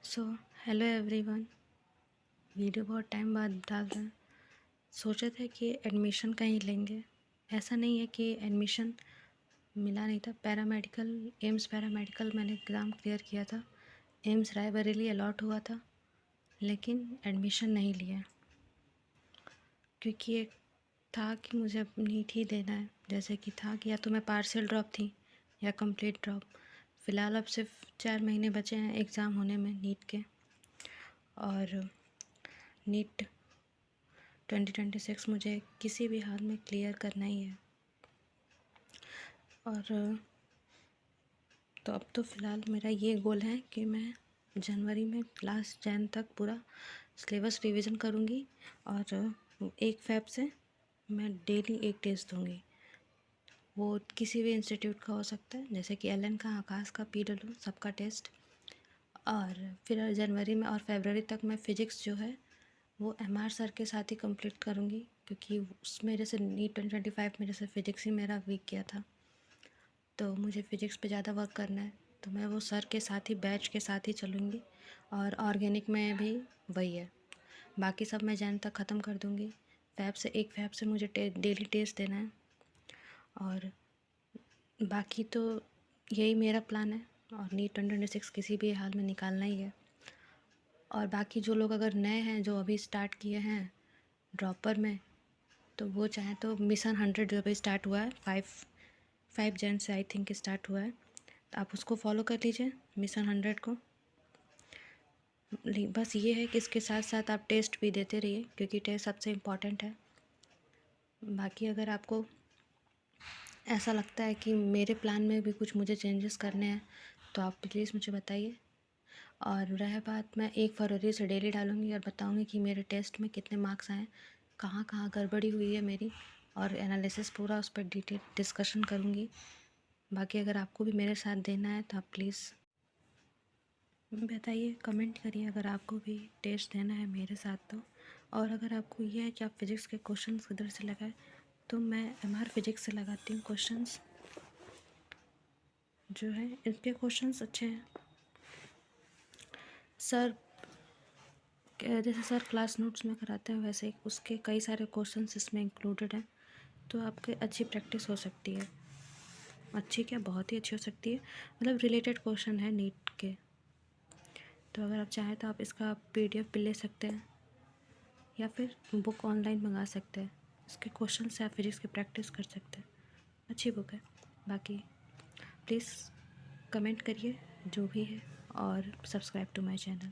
So hello everyone. Video बहुत time बाद डाल रहे हैं। सोचे थे कि एडमिशन कहीं लेंगे। ऐसा नहीं है कि एडमिशन मिला नहीं था। पैरामेडिकल, एम्स पैरामेडिकल मैंने एग्ज़ाम क्लियर किया था। एम्स रायबरेली अलॉट हुआ था, लेकिन एडमिशन नहीं लिया क्योंकि एक था कि मुझे अब नीट ही देना है। जैसे कि था कि या तो मैं पार्शियल ड्रॉप थी या कंप्लीट ड्रॉप। फ़िलहाल अब सिर्फ 4 महीने बचे हैं एग्ज़ाम होने में नीट के, और नीट 2026 मुझे किसी भी हाल में क्लियर करना ही है। और तो अब तो फ़िलहाल मेरा ये गोल है कि मैं जनवरी में लास्ट जैन तक पूरा सिलेबस रिवीजन करूँगी, और 1 फ़रवरी से मैं डेली एक टेस्ट दूँगी। वो किसी भी इंस्टीट्यूट का हो सकता है, जैसे कि एलन का, आकाश का, PW, सबका टेस्ट। और फिर जनवरी में और फरवरी तक मैं फ़िज़िक्स जो है वो MR सर के साथ ही कंप्लीट करूँगी, क्योंकि उसमें जैसे नीट 2025 में जैसे फ़िज़िक्स ही मेरा वीक गया था, तो मुझे फ़िज़िक्स पे ज़्यादा वर्क करना है। तो मैं वो सर के साथ ही, बैच के साथ ही चलूँगी। और ऑर्गेनिक में भी वही है। बाकी सब मैं जैन तक ख़त्म कर दूँगी। 1 फ़रवरी से मुझे डेली टेस्ट देना है। और बाकी तो यही मेरा प्लान है, और नीट 2026 किसी भी हाल में निकालना ही है। और बाकी जो लोग अगर नए हैं, जो अभी स्टार्ट किए हैं ड्रॉपर में, तो वो चाहे तो मिशन 100 जो अभी स्टार्ट हुआ है, 5 जन से आई थिंक स्टार्ट हुआ है, तो आप उसको फॉलो कर लीजिए, मिशन 100 को। बस ये है कि इसके साथ साथ आप टेस्ट भी देते रहिए, क्योंकि टेस्ट सबसे इम्पॉर्टेंट है। बाकी अगर आपको ऐसा लगता है कि मेरे प्लान में भी कुछ मुझे चेंजेस करने हैं, तो आप प्लीज़ मुझे बताइए। और रह बात, मैं 1 फ़रवरी से डेली डालूँगी और बताऊँगी कि मेरे टेस्ट में कितने मार्क्स आए, कहाँ कहाँ गड़बड़ी हुई है मेरी, और एनालिसिस पूरा उस पर डिटेल डिस्कशन करूँगी। बाकी अगर आपको भी मेरे साथ देना है तो आप प्लीज़ बताइए, कमेंट करिए अगर आपको भी टेस्ट देना है मेरे साथ तो। और अगर आपको ये है कि आप फिज़िक्स के क्वेश्चंस किधर से लगाए, तो मैं MR फिज़िक्स से लगाती हूँ क्वेश्चंस जो है। इनके क्वेश्चंस अच्छे हैं। सर जैसे सर क्लास नोट्स में कराते हैं, वैसे उसके कई सारे क्वेश्चंस इसमें इंक्लूडेड हैं, तो आपके अच्छी प्रैक्टिस हो सकती है। अच्छी क्या, बहुत ही अच्छी हो सकती है। मतलब रिलेटेड क्वेश्चन है नीट के। तो अगर आप चाहें तो आप इसका PDF भी ले सकते हैं, या फिर बुक ऑनलाइन मंगा सकते हैं। इसके क्वेश्चन से आप फिजिक्स की प्रैक्टिस कर सकते हैं। अच्छी बुक है। बाकी प्लीज़ कमेंट करिए जो भी है, और सब्सक्राइब टू माय चैनल।